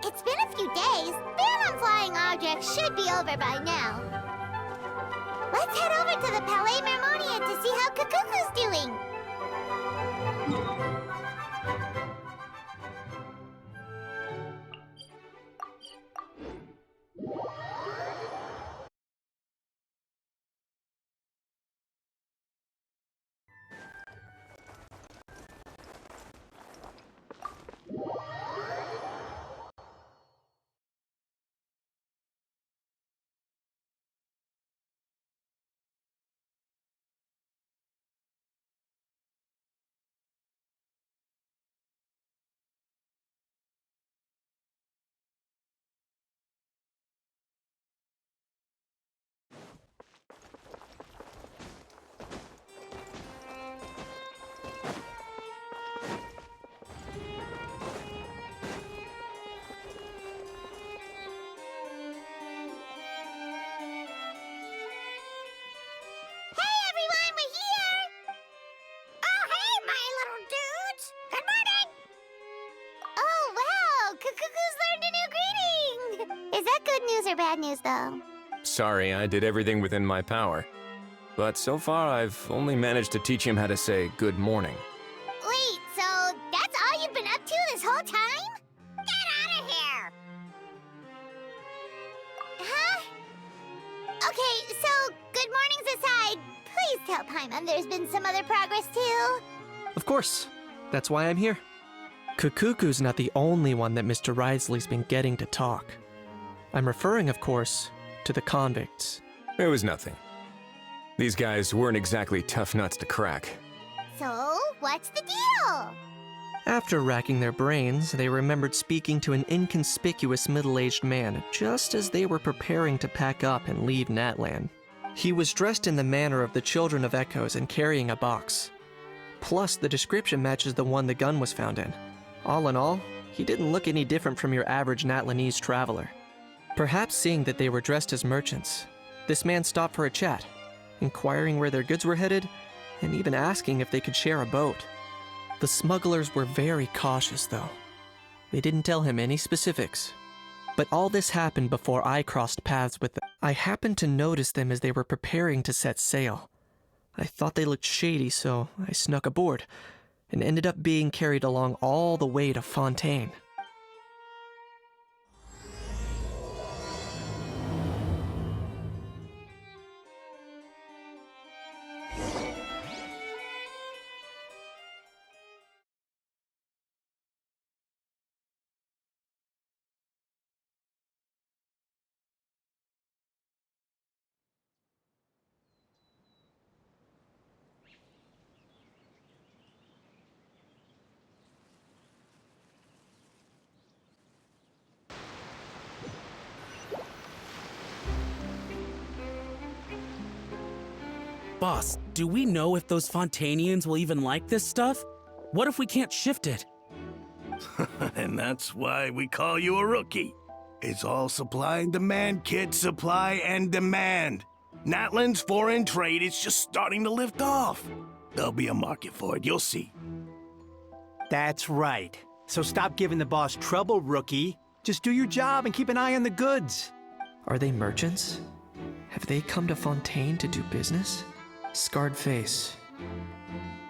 It's been a few days. Ban on flying objects should be over by now. Let's head over to the Palais Harmoni to see how Kukuku's doing. Or bad news, though? Sorry, I did everything within my power. But so far, I've only managed to teach him how to say good morning. Wait, so that's all you've been up to this whole time? Get out of here! Huh? Okay, so good mornings aside, please tell Paimon there's been some other progress, too. Of course. That's why I'm here. Kukuku's not the only one that Mr. Risley's been getting to talk. I'm referring, of course, to the convicts. It was nothing. These guys weren't exactly tough nuts to crack. So, what's the deal? After racking their brains, they remembered speaking to an inconspicuous middle-aged man just as they were preparing to pack up and leave Natland. He was dressed in the manner of the Children of Echoes and carrying a box. Plus, the description matches the one the gun was found in. All in all, he didn't look any different from your average Natlanese traveler. Perhaps seeing that they were dressed as merchants, this man stopped for a chat, inquiring where their goods were headed, and even asking if they could share a boat. The smugglers were very cautious, though. They didn't tell him any specifics. But all this happened before I crossed paths with them. I happened to notice them as they were preparing to set sail. I thought they looked shady, so I snuck aboard, and ended up being carried along all the way to Fontaine. Boss, do we know if those Fontainians will even like this stuff? What if we can't shift it? And that's why we call you a rookie. It's all supply and demand, kid. Supply and demand. Natland's foreign trade is just starting to lift off. There'll be a market for it, you'll see. That's right. So stop giving the boss trouble, rookie. Just do your job and keep an eye on the goods. Are they merchants? Have they come to Fontaine to do business? Scarred face.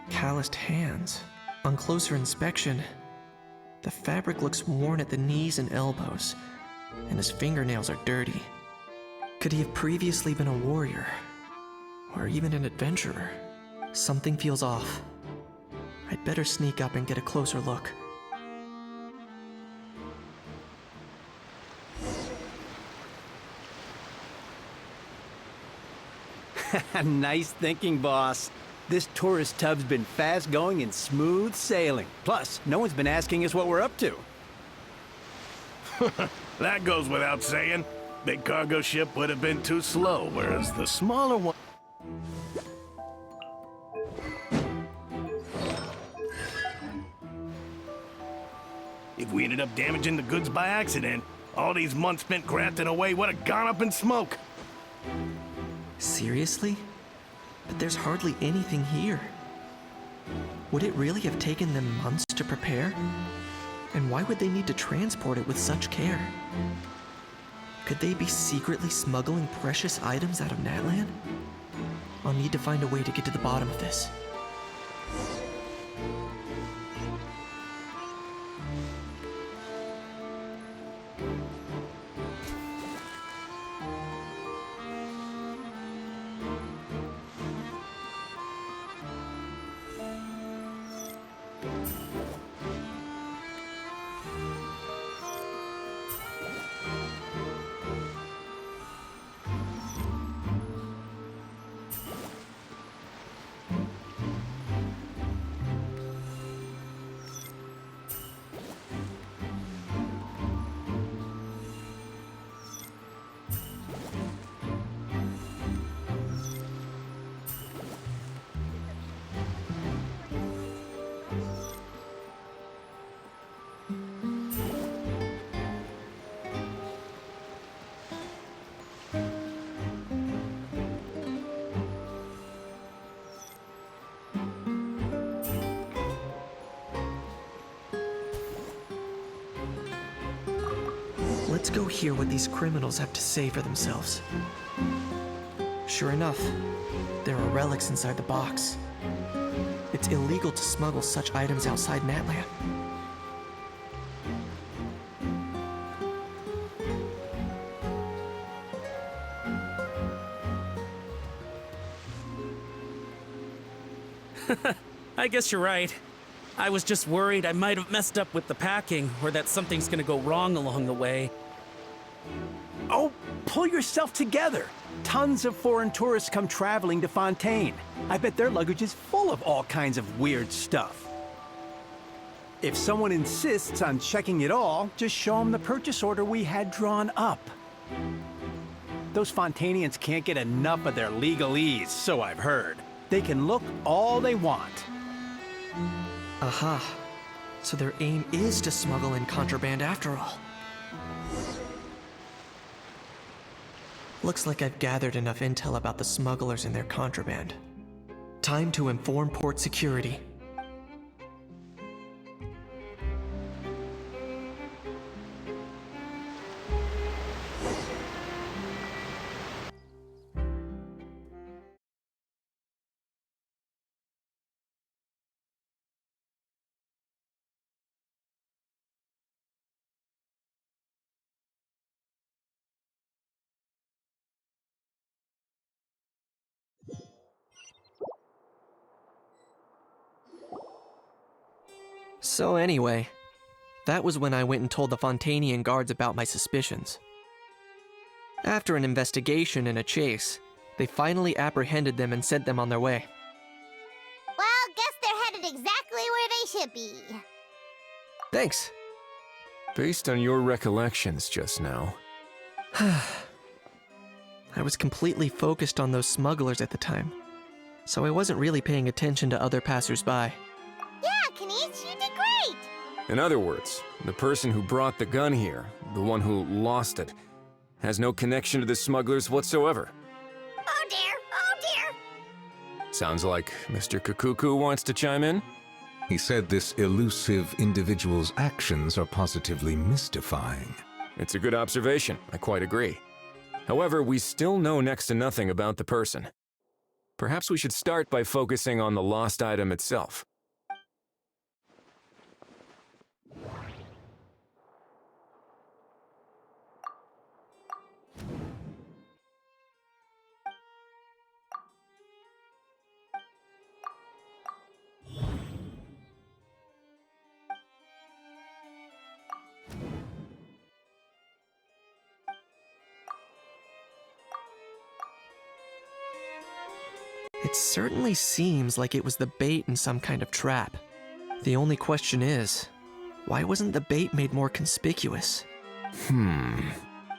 Calloused hands. On closer inspection, the fabric looks worn at the knees and elbows, and his fingernails are dirty. Could he have previously been a warrior? Or even an adventurer? Something feels off. I'd better sneak up and get a closer look. Nice thinking, boss. This tourist tub's been fast-going and smooth sailing. Plus, no one's been asking us what we're up to. That goes without saying. Big cargo ship would have been too slow, whereas the smaller one... If we ended up damaging the goods by accident, all these months spent grafting away would have gone up in smoke. Seriously? But there's hardly anything here. Would it really have taken them months to prepare? And why would they need to transport it with such care? Could they be secretly smuggling precious items out of Natlan? I'll need to find a way to get to the bottom of this. Let's go hear what these criminals have to say for themselves. Sure enough, there are relics inside the box. It's illegal to smuggle such items outside Natlan. I guess you're right. I was just worried I might have messed up with the packing, or that something's gonna go wrong along the way. Oh, pull yourself together. Tons of foreign tourists come traveling to Fontaine. I bet their luggage is full of all kinds of weird stuff. If someone insists on checking it all, just show them the purchase order we had drawn up. Those Fontainians can't get enough of their legalese, so I've heard. They can look all they want. Aha. So their aim is to smuggle in contraband after all. Looks like I've gathered enough intel about the smugglers and their contraband. Time to inform port security. So anyway, that was when I went and told the Fontainian guards about my suspicions. After an investigation and a chase, they finally apprehended them and sent them on their way. Well, guess they're headed exactly where they should be. Thanks. Based on your recollections just now, I was completely focused on those smugglers at the time, so I wasn't really paying attention to other passersby. Yeah, Kanish, you did great! in other words, the person who brought the gun here, the one who lost it, has no connection to the smugglers whatsoever. Oh dear, oh dear! Sounds like Mr. Kakuku wants to chime in? He said this elusive individual's actions are positively mystifying. It's a good observation, I quite agree. However, we still know next to nothing about the person. Perhaps we should start by focusing on the lost item itself. It certainly seems like it was the bait in some kind of trap. The only question is, why wasn't the bait made more conspicuous?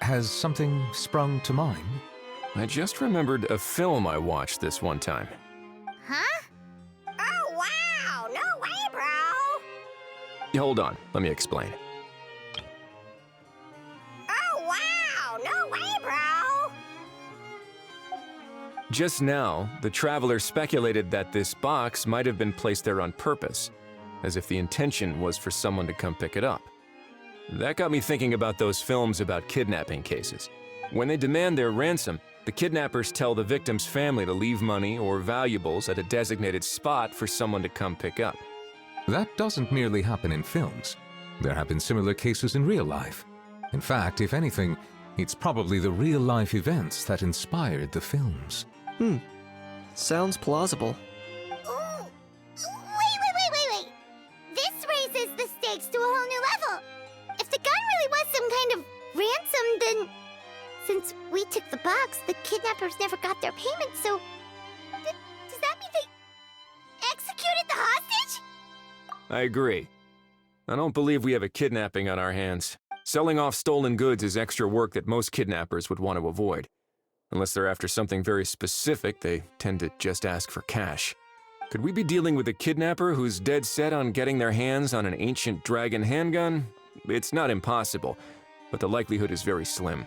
Has something sprung to mind? I just remembered a film I watched this one time. Huh? Oh, wow! No way, bro! Hold on, let me explain. Oh, wow! No way, bro! Just now, the traveler speculated that this box might have been placed there on purpose, as if the intention was for someone to come pick it up. That got me thinking about those films about kidnapping cases. When they demand their ransom, the kidnappers tell the victim's family to leave money or valuables at a designated spot for someone to come pick up. That doesn't merely happen in films. There have been similar cases in real life. In fact, if anything, it's probably the real-life events that inspired the films. Sounds plausible. Ooh. Wait. This raises the stakes to a whole new level. If the gun really was some kind of ransom, then since we took the box, the kidnappers never got their payment, so does that mean they executed the hostage? I agree. I don't believe we have a kidnapping on our hands. Selling off stolen goods is extra work that most kidnappers would want to avoid. Unless they're after something very specific, they tend to just ask for cash. Could we be dealing with a kidnapper who's dead set on getting their hands on an ancient dragon handgun? It's not impossible, but the likelihood is very slim.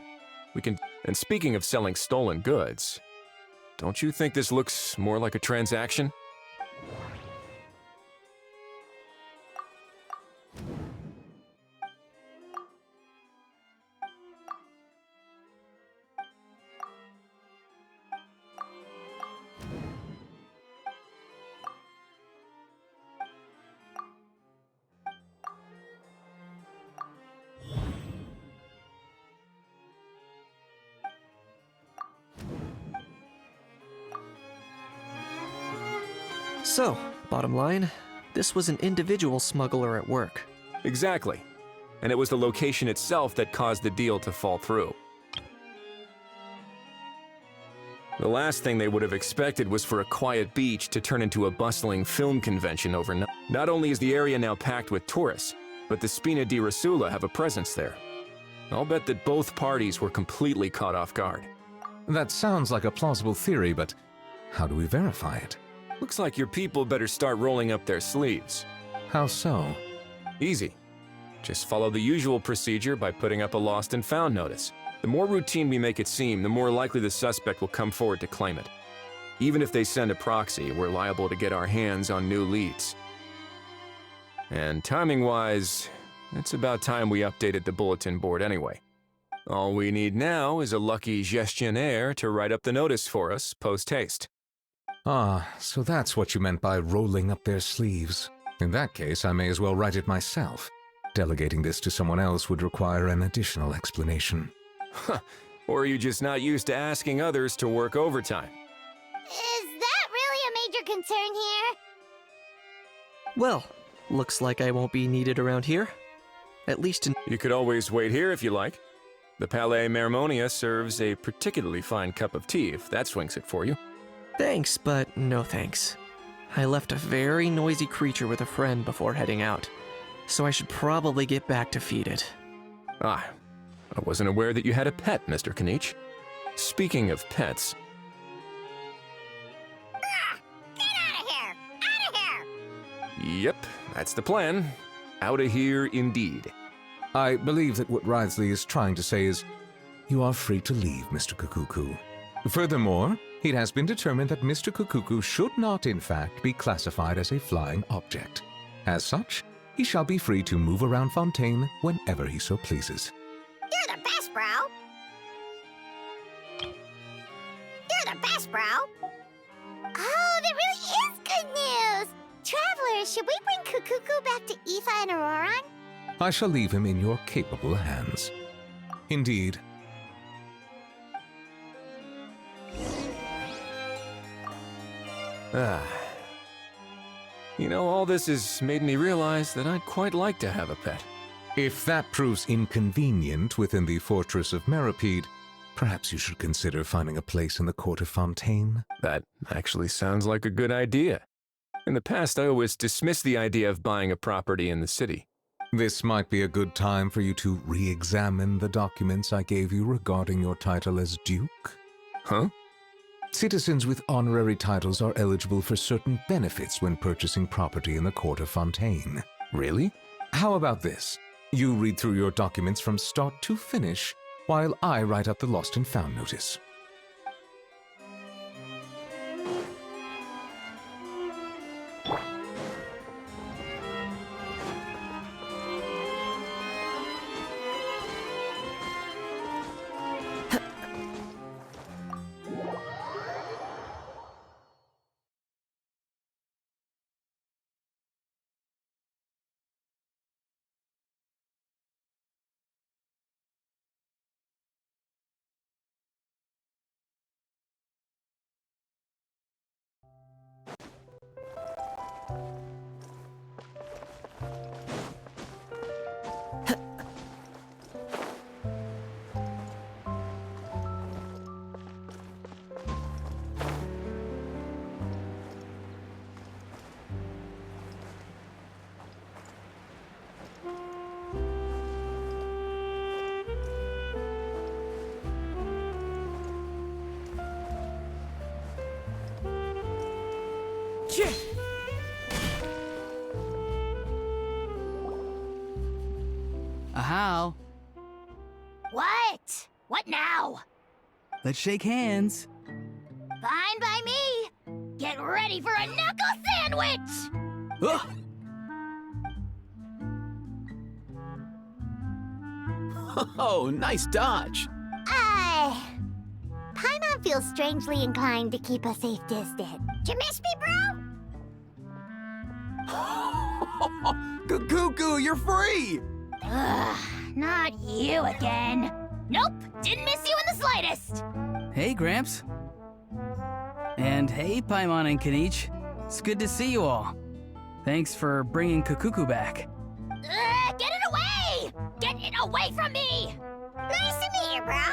And speaking of selling stolen goods, don't you think this looks more like a transaction? So, bottom line, this was an individual smuggler at work. Exactly. And it was the location itself that caused the deal to fall through. The last thing they would have expected was for a quiet beach to turn into a bustling film convention overnight. Not only is the area now packed with tourists, but the Spina di Rosula have a presence there. I'll bet that both parties were completely caught off guard. That sounds like a plausible theory, but how do we verify it? Looks like your people better start rolling up their sleeves. How so? Easy. Just follow the usual procedure by putting up a lost and found notice. The more routine we make it seem, the more likely the suspect will come forward to claim it. Even if they send a proxy, we're liable to get our hands on new leads. And timing-wise, it's about time we updated the bulletin board anyway. All we need now is a lucky gestionnaire to write up the notice for us post-haste. Ah, so that's what you meant by rolling up their sleeves. In that case, I may as well write it myself. Delegating this to someone else would require an additional explanation. Or are you just not used to asking others to work overtime? Is that really a major concern here? Well, looks like I won't be needed around here. At least in... You could always wait here if you like. The Palais Mermonia serves a particularly fine cup of tea if that swings it for you. Thanks, but no thanks. I left a very noisy creature with a friend before heading out, so I should probably get back to feed it. Ah, I wasn't aware that you had a pet, Mr. Kanich. Speaking of pets... Get out of here! Out of here! Yep, that's the plan. Outta here indeed. I believe that what Wriothesley is trying to say is, you are free to leave, Mr. Kukuku. Furthermore, it has been determined that Mr. Kukuku should not, in fact, be classified as a flying object. As such, he shall be free to move around Fontaine whenever he so pleases. You're the best, bro! You're the best, bro! Oh, that really is good news! Travelers, should we bring Kukuku back to Aoife and Auroran? I shall leave him in your capable hands. Indeed. You know, all this has made me realize that I'd quite like to have a pet. If that proves inconvenient within the fortress of Meripede, perhaps you should consider finding a place in the court of Fontaine. That actually sounds like a good idea. In the past, I always dismissed the idea of buying a property in the city. This might be a good time for you to re-examine the documents I gave you regarding your title as Duke. Huh? Citizens with honorary titles are eligible for certain benefits when purchasing property in the court of Fontaine. Really? How about this? You read through your documents from start to finish, while I write up the lost and found notice. How? What? What now? Let's shake hands. Fine by me. Get ready for a knuckle sandwich! Ugh. Oh, nice dodge. Paimon feels strangely inclined to keep a safe distance. You miss me, bro? Cuckoo, you're free! Ugh, not you again. Nope, didn't miss you in the slightest. Hey, Gramps. And hey, Paimon and Kanich. It's good to see you all. Thanks for bringing Kukuku back. Get it away! Get it away from me! Nice to meet you, bro.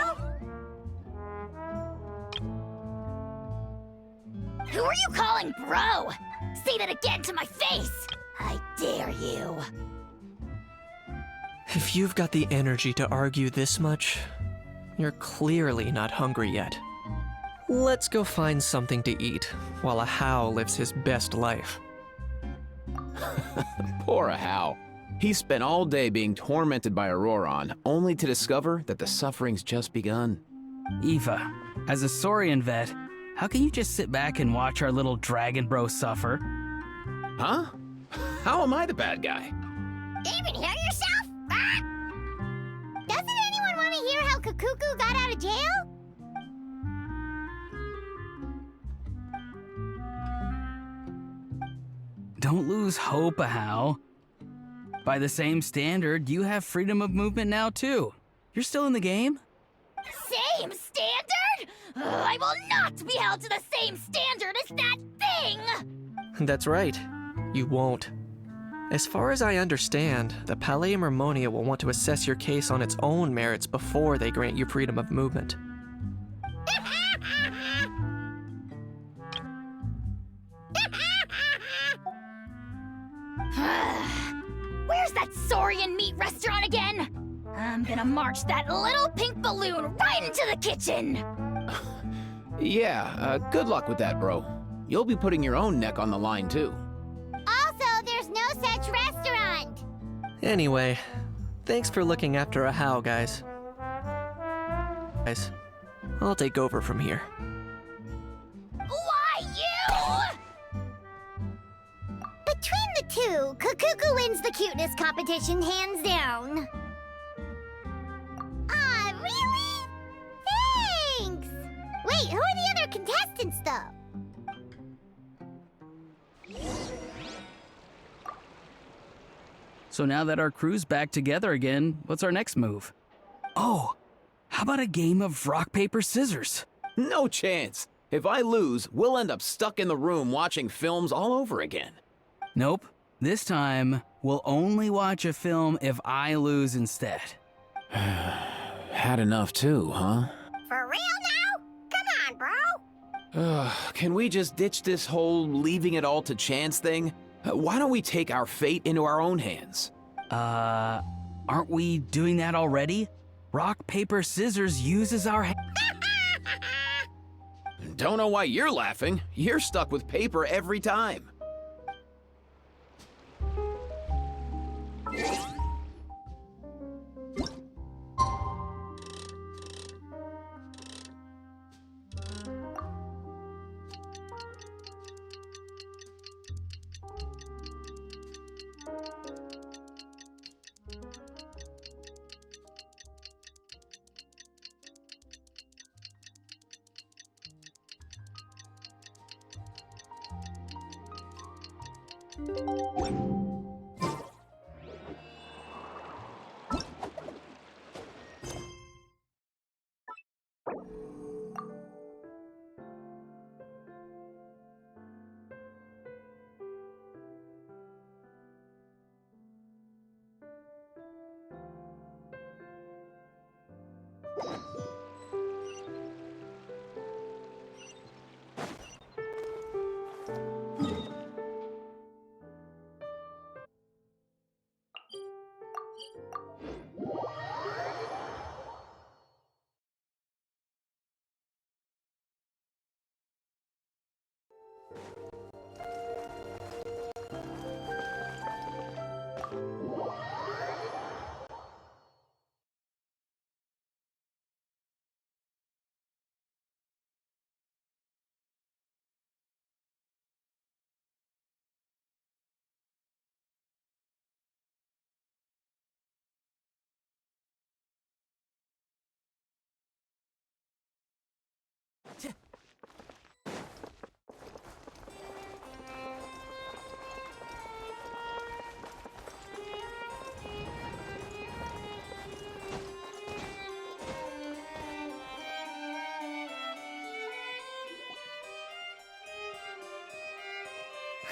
Who are you calling bro? Say that again to my face! I dare you. If you've got the energy to argue this much, you're clearly not hungry yet. Let's go find something to eat while a How lives his best life. Poor Hal. He spent all day being tormented by Auroron, only to discover that the suffering's just begun. Eva, as a Saurian vet, how can you just sit back and watch our little dragon bro suffer? Huh? How am I the bad guy? Even hear yourself? Ah! Doesn't anyone want to hear how Kukuku got out of jail? Don't lose hope, How. By the same standard, you have freedom of movement now, too. You're still in the game? Same standard? I will not be held to the same standard as that thing! That's right. You won't. As far as I understand, the Palais Harmonia will want to assess your case on its own merits before they grant you freedom of movement. Where's that Saurian meat restaurant again? I'm gonna march that little pink balloon right into the kitchen! Yeah, good luck with that, bro. You'll be putting your own neck on the line, too. Also, there's no such restaurant! Anyway, thanks for looking after a How, guys. I'll take over from here. Why, you? Between the two, Kukuku wins the cuteness competition hands down. Ah, really? Thanks! Wait, who are the other contestants, though? So now that our crew's back together again, what's our next move? Oh, how about a game of rock, paper, scissors? No chance. If I lose, we'll end up stuck in the room watching films all over again. Nope. This time, we'll only watch a film if I lose instead. Had enough too, huh? For real now? Come on, bro! Can we just ditch this whole leaving it all to chance thing? Why don't we take our fate into our own hands? Aren't we doing that already? Rock, paper, scissors uses our Don't know why you're laughing. You're stuck with paper every time.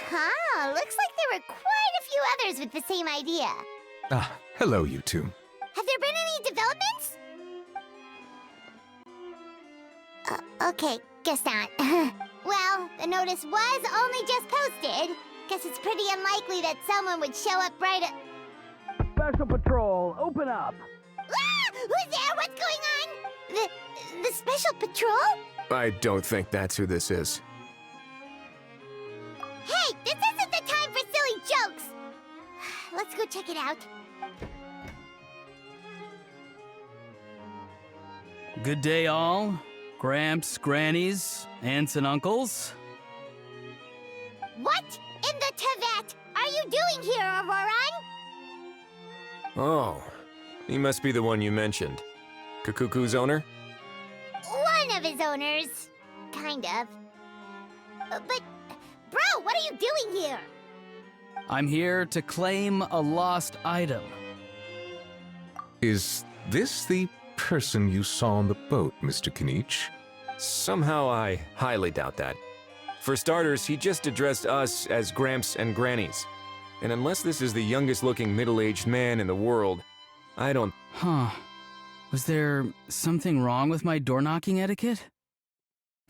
Huh, looks like there were quite a few others with the same idea. Ah, hello, you two. Have there been any developments? Okay, guess not. Well, the notice was only just posted. Guess it's pretty unlikely that someone would show up right at... Special Patrol, open up! Ah! Who's there? What's going on? The Special Patrol? I don't think that's who this is. Hey, this isn't the time for silly jokes! Let's go check it out. Good day, all. Gramps, grannies, aunts, and uncles. What in the Tevat are you doing here, Auroran? Oh, he must be the one you mentioned. Kukuku's owner? One of his owners. Kind of. But, bro, what are you doing here? I'm here to claim a lost item. Is this the person you saw on the boat, Mr. Kinich? Somehow I highly doubt that. For starters, he just addressed us as Gramps and Grannies. And unless this is the youngest looking middle-aged man in the world, I don't... Huh. Was there something wrong with my door-knocking etiquette?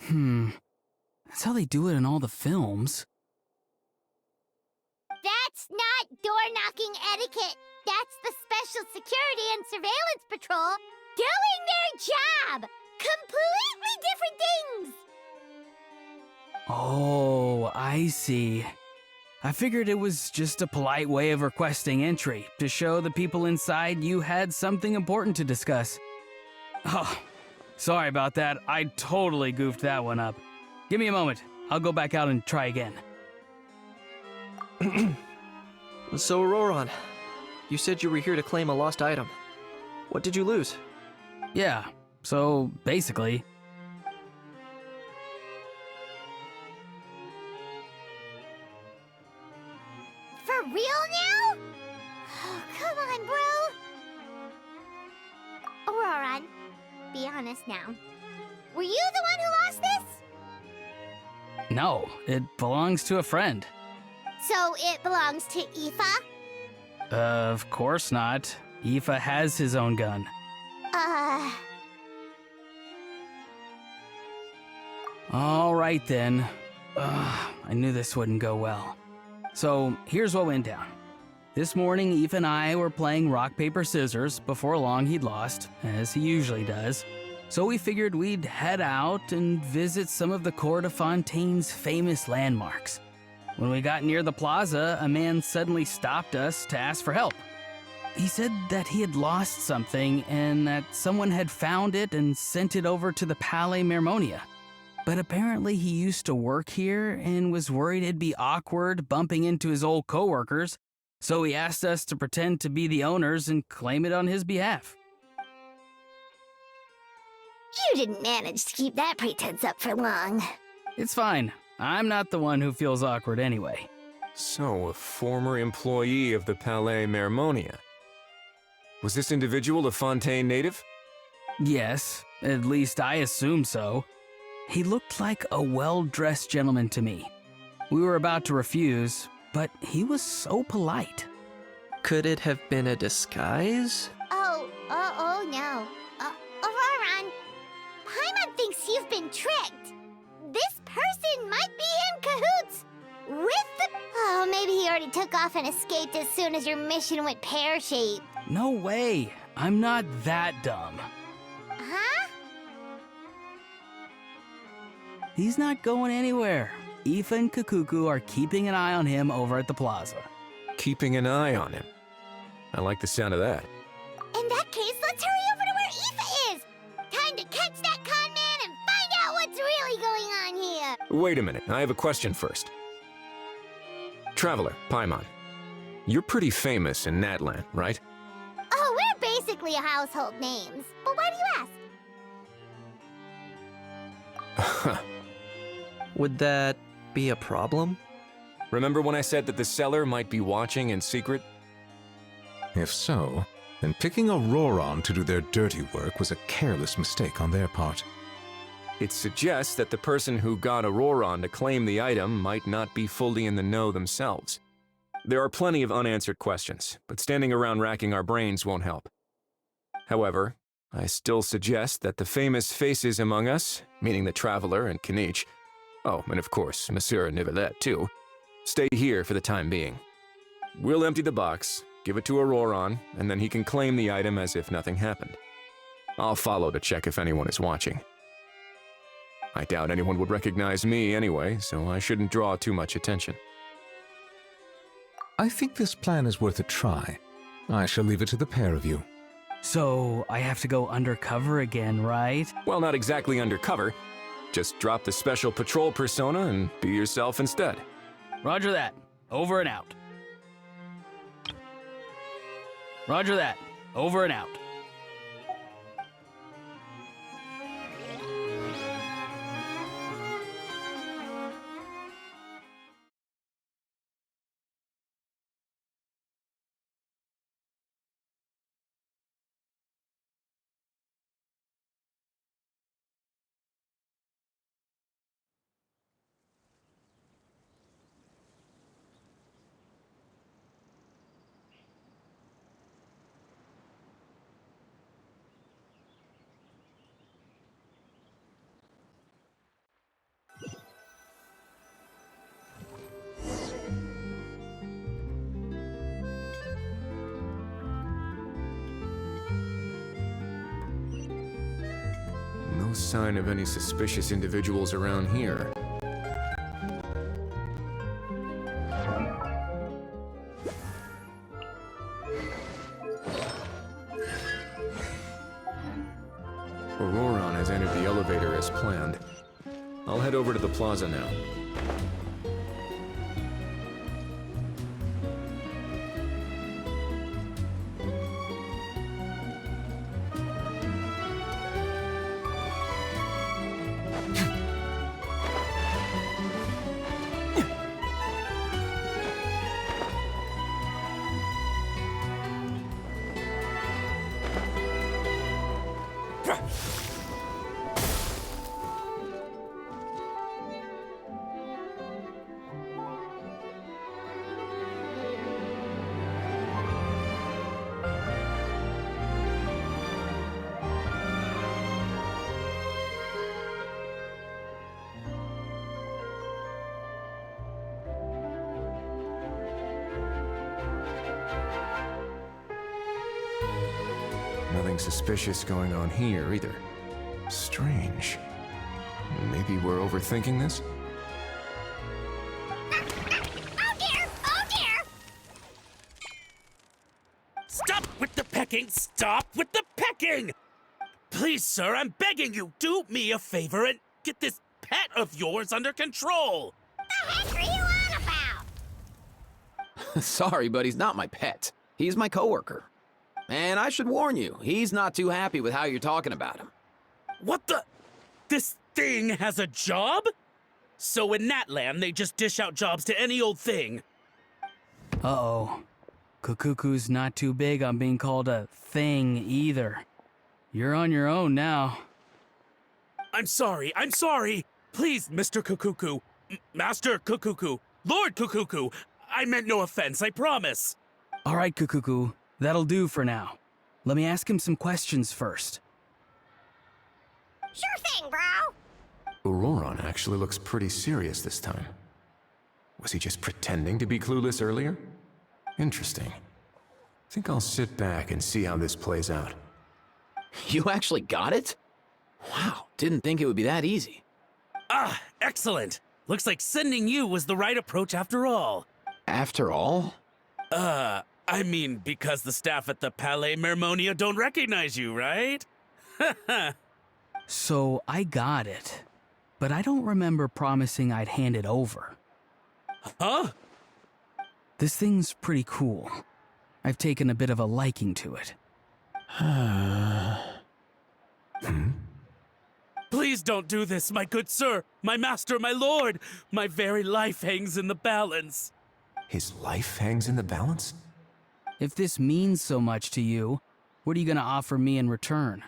That's how they do it in all the films. That's not door-knocking etiquette. That's the Special Security and Surveillance Patrol doing their job! Completely different things! Oh, I see. I figured it was just a polite way of requesting entry to show the people inside you had something important to discuss. Oh, sorry about that. I totally goofed that one up. Give me a moment. I'll go back out and try again. So, Auroran, you said you were here to claim a lost item. What did you lose? Yeah, so basically... For real now? Oh, come on, bro. Auroran, be honest now. Were you the one who lost this? No, it belongs to a friend. So it belongs to Aoife? Of course not. Aoife has his own gun. All right then. I knew this wouldn't go well. So here's what went down. This morning, Eve and I were playing rock, paper, scissors. Before long, he'd lost, as he usually does. So we figured we'd head out and visit some of the Cour de Fontaine's famous landmarks. When we got near the plaza, a man suddenly stopped us to ask for help. He said that he had lost something and that someone had found it and sent it over to the Palais Mermonia. But apparently he used to work here and was worried it'd be awkward bumping into his old coworkers, so he asked us to pretend to be the owners and claim it on his behalf. You didn't manage to keep that pretense up for long. It's fine. I'm not the one who feels awkward anyway. So, a former employee of the Palais Mermonia. Was this individual a Fontaine native? Yes, at least I assume so. He looked like a well-dressed gentleman to me. We were about to refuse, but he was so polite. Could it have been a disguise? Oh no. Auroron, Paimon thinks you've been tricked. This person might be in cahoots with the... Oh, maybe he already took off and escaped as soon as your mission went pear-shaped. No way. I'm not that dumb. Huh? He's not going anywhere. Aoife and Kakuku are keeping an eye on him over at the plaza. Keeping an eye on him. I like the sound of that. In that case, let's hurry over to where Aoife is. Time to catch that con man and find out what's really going on here. Wait a minute, I have a question first. Traveler, Paimon, you're pretty famous in Natlan, right? Oh, we're basically household names. But why do you ask? Would that be a problem? Remember when I said that the seller might be watching in secret? If so, then picking Auroron to do their dirty work was a careless mistake on their part. It suggests that the person who got Auroron to claim the item might not be fully in the know themselves. There are plenty of unanswered questions, but standing around racking our brains won't help. However, I still suggest that the famous faces among us, meaning the Traveler and Kinich, oh, and of course, Monsieur Nivelette too, stay here for the time being. We'll empty the box, give it to Auroron, and then he can claim the item as if nothing happened. I'll follow to check if anyone is watching. I doubt anyone would recognize me anyway, so I shouldn't draw too much attention. I think this plan is worth a try. I shall leave it to the pair of you. So, I have to go undercover again, right? Well, not exactly undercover. Just drop the special patrol persona and be yourself instead. Roger that. Over and out. Roger that. Over and out. No sign of any suspicious individuals around here. Auroron has entered the elevator as planned. I'll head over to the plaza now. Nothing suspicious going on here either. Strange. Maybe we're overthinking this? Oh dear! Oh dear! Stop with the pecking! Stop with the pecking! Please, sir, I'm begging you, do me a favor and get this pet of yours under control! The heck are you on about? Sorry, but he's not my pet. He's my coworker. And I should warn you, he's not too happy with how you're talking about him. What the? This thing has a job? So in Natland, they just dish out jobs to any old thing. Uh-oh. Kukuku's not too big on being called a thing either. You're on your own now. I'm sorry. Please, Mr. Kukuku, Master Kukuku, Lord Kukuku, I meant no offense, I promise. All right, Kukuku, that'll do for now. Let me ask him some questions first. Sure thing, bro. Auroron actually looks pretty serious this time. Was he just pretending to be clueless earlier? Interesting. Think I'll sit back and see how this plays out. You actually got it? Wow, didn't think it would be that easy. Ah, excellent. Looks like sending you was the right approach after all. After all? I mean, because the staff at the Palais Mermonia don't recognize you, right? So I got it, but I don't remember promising I'd hand it over. Huh? This thing's pretty cool. I've taken a bit of a liking to it. Please don't do this, my good sir, my master, my lord. My very life hangs in the balance. His life hangs in the balance? If this means so much to you, what are you gonna offer me in return?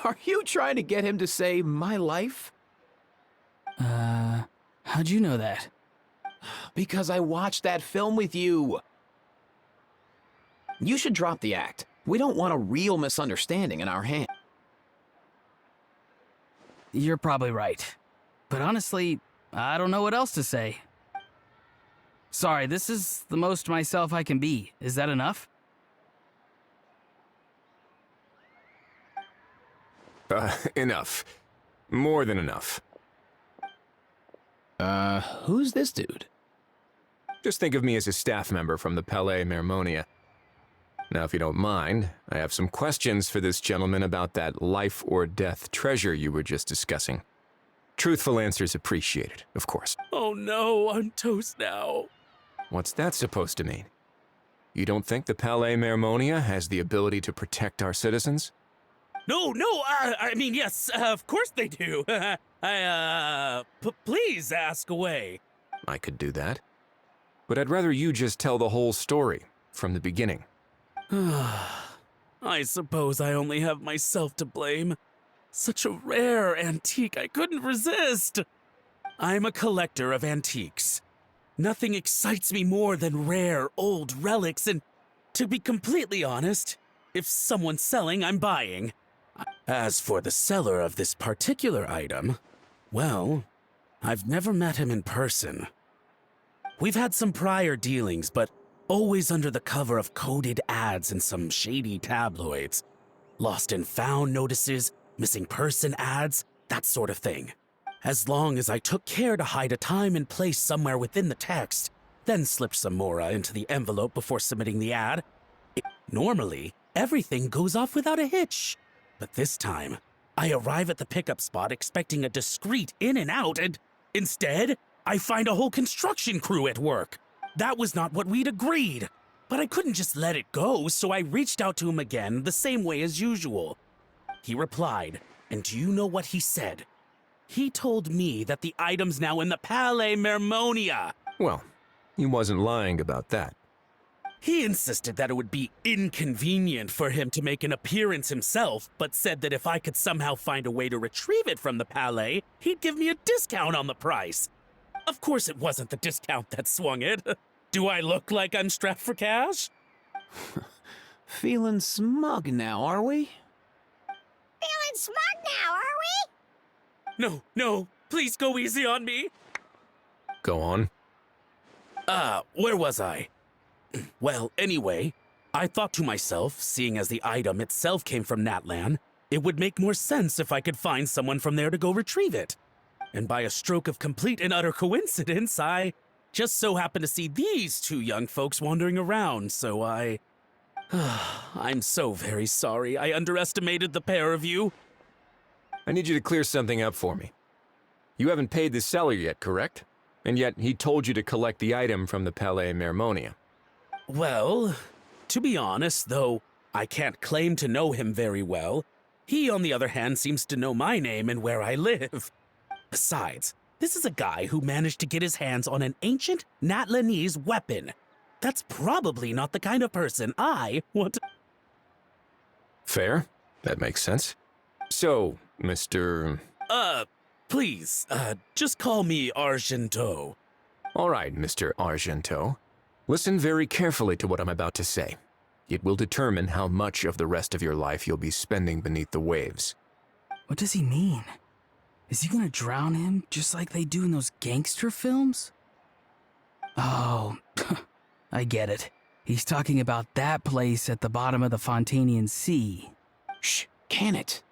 Are you trying to get him to say my life? How'd you know that? Because I watched that film with you. You should drop the act. We don't want a real misunderstanding in our hands. You're probably right. But honestly, I don't know what else to say. Sorry, this is the most myself I can be. Is that enough? Enough. More than enough. Who's this dude? Just think of me as a staff member from the Palais Mermonia. Now, if you don't mind, I have some questions for this gentleman about that life or death treasure you were just discussing. Truthful answers appreciated, of course. Oh no, I'm toast now. What's that supposed to mean? You don't think the Palais Mermonia has the ability to protect our citizens? No, I mean, yes, of course they do. Please ask away. I could do that. But I'd rather you just tell the whole story, from the beginning. I suppose I only have myself to blame. Such a rare antique, I couldn't resist. I'm a collector of antiques. Nothing excites me more than rare, old relics, and to be completely honest, if someone's selling, I'm buying. As for the seller of this particular item, well, I've never met him in person. We've had some prior dealings, but always under the cover of coded ads in some shady tabloids. Lost and found notices, missing person ads, that sort of thing. As long as I took care to hide a time and place somewhere within the text, then slipped some mora into the envelope before submitting the ad, normally, everything goes off without a hitch. But this time, I arrive at the pickup spot expecting a discreet in and out, and instead, I find a whole construction crew at work. That was not what we'd agreed. But I couldn't just let it go, so I reached out to him again the same way as usual. He replied, and do you know what he said? He told me that the item's now in the Palais Mermonia. Well, he wasn't lying about that. He insisted that it would be inconvenient for him to make an appearance himself, but said that if I could somehow find a way to retrieve it from the Palais, he'd give me a discount on the price. Of course it wasn't the discount that swung it. Do I look like I'm strapped for cash? Feeling smug now, are we? Feeling smug now, are we? No, please go easy on me. Go on. Where was I? Well, anyway, I thought to myself, seeing as the item itself came from Natlan, it would make more sense if I could find someone from there to go retrieve it. And by a stroke of complete and utter coincidence, I just so happened to see these two young folks wandering around, so I'm so very sorry I underestimated the pair of you. I need you to clear something up for me. You haven't paid the seller yet, correct? And yet he told you to collect the item from the Palais Mermonia. Well, to be honest, though I can't claim to know him very well, he, on the other hand, seems to know my name and where I live. Besides, this is a guy who managed to get his hands on an ancient Natlanese weapon. That's probably not the kind of person I want to... Fair. That makes sense. So, Mr... Please, just call me Argento. All right, Mr. Argento. Listen very carefully to what I'm about to say. It will determine how much of the rest of your life you'll be spending beneath the waves. What does he mean? Is he gonna drown him just like they do in those gangster films? Oh, I get it. He's talking about that place at the bottom of the Fontanian Sea. Shh, can it?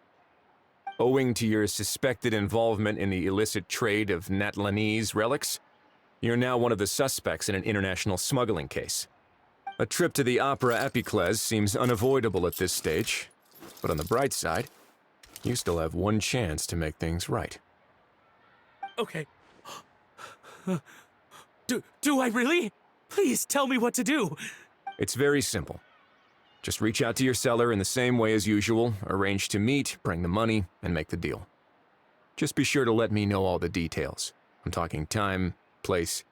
Owing to your suspected involvement in the illicit trade of Natlanese relics, you're now one of the suspects in an international smuggling case. A trip to the Opera Epicles seems unavoidable at this stage, but on the bright side, you still have one chance to make things right. Okay. Do I really? Please tell me what to do. It's very simple. Just reach out to your seller in the same way as usual, arrange to meet, bring the money, and make the deal. Just be sure to let me know all the details. I'm talking time, place,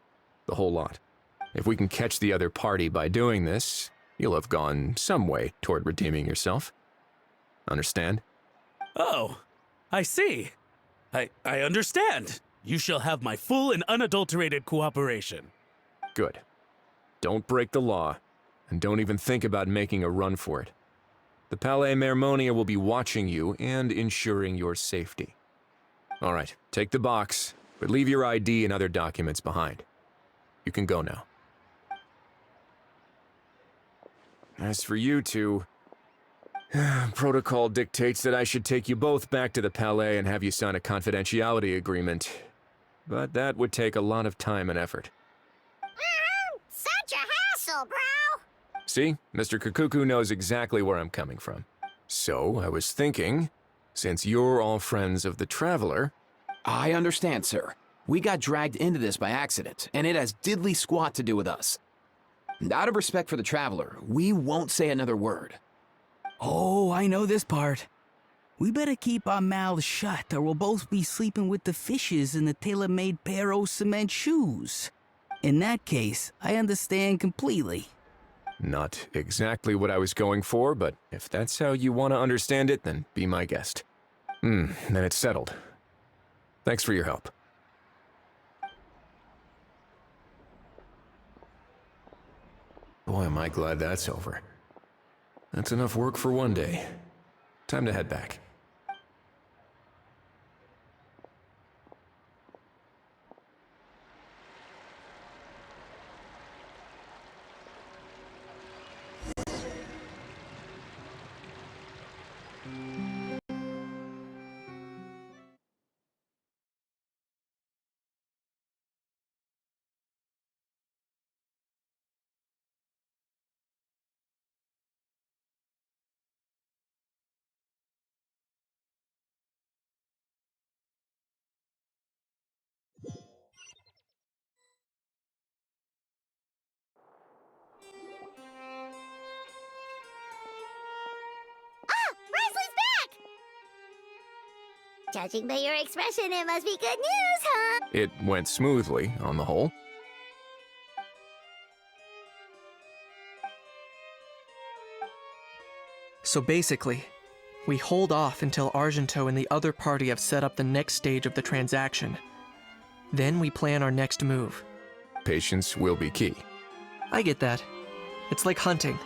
the whole lot. If we can catch the other party by doing this, you'll have gone some way toward redeeming yourself. Understand? Oh, I see. I understand. You shall have my full and unadulterated cooperation. Good. Don't break the law, and don't even think about making a run for it. The Palais Mermonia will be watching you and ensuring your safety. All right, take the box, but leave your ID and other documents behind. You can go now. As for you two, protocol dictates that I should take you both back to the Palais and have you sign a confidentiality agreement. But that would take a lot of time and effort. Such a hassle, bro! See, Mr. Kukuku knows exactly where I'm coming from. So, I was thinking, since you're all friends of the Traveler... I understand, sir. We got dragged into this by accident, and it has diddly squat to do with us. And out of respect for the Traveler, we won't say another word. Oh, I know this part. We better keep our mouths shut or we'll both be sleeping with the fishes in the tailor-made pair of cement shoes. In that case, I understand completely. Not exactly what I was going for, but if that's how you want to understand it, then be my guest. Then it's settled. Thanks for your help. Boy, am I glad that's over. That's enough work for one day. Time to head back. Judging by your expression, it must be good news, huh? It went smoothly, on the whole. So basically, we hold off until Argento and the other party have set up the next stage of the transaction. Then we plan our next move. Patience will be key. I get that. It's like hunting.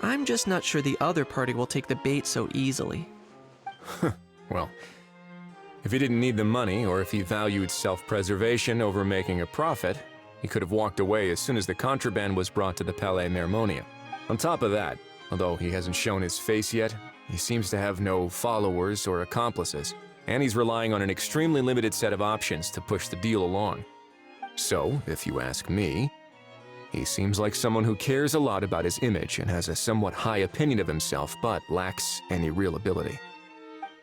I'm just not sure the other party will take the bait so easily. Well, if he didn't need the money, or if he valued self-preservation over making a profit, he could have walked away as soon as the contraband was brought to the Palais Mermonia. On top of that, although he hasn't shown his face yet, he seems to have no followers or accomplices, and he's relying on an extremely limited set of options to push the deal along. So, if you ask me, he seems like someone who cares a lot about his image and has a somewhat high opinion of himself, but lacks any real ability.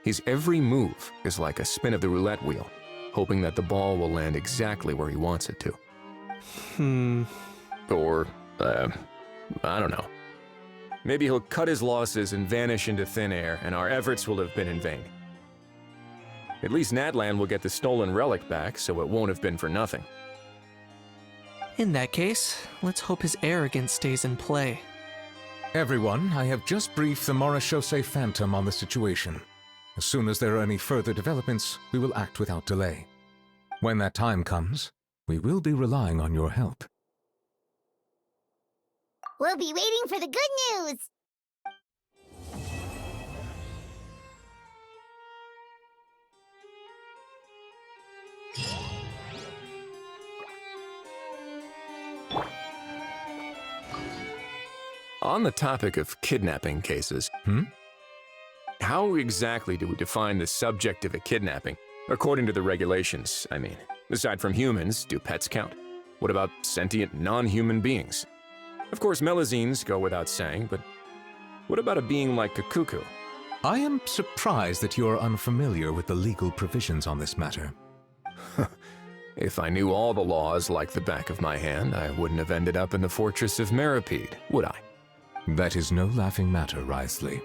His every move is like a spin of the roulette wheel, hoping that the ball will land exactly where he wants it to. Or, I don't know. Maybe he'll cut his losses and vanish into thin air, and our efforts will have been in vain. At least Natlan will get the stolen relic back, so it won't have been for nothing. In that case, let's hope his arrogance stays in play. Everyone, I have just briefed the Morishose Phantom on the situation. As soon as there are any further developments, we will act without delay. When that time comes, we will be relying on your help. We'll be waiting for the good news! On the topic of kidnapping cases, how exactly do we define the subject of a kidnapping? According to the regulations, I mean. Aside from humans, do pets count? What about sentient non-human beings? Of course, melazines go without saying, but what about a being like Kakuku? I am surprised that you are unfamiliar with the legal provisions on this matter. If I knew all the laws like the back of my hand, I wouldn't have ended up in the fortress of Meripede, would I? That is no laughing matter, Wriothesley.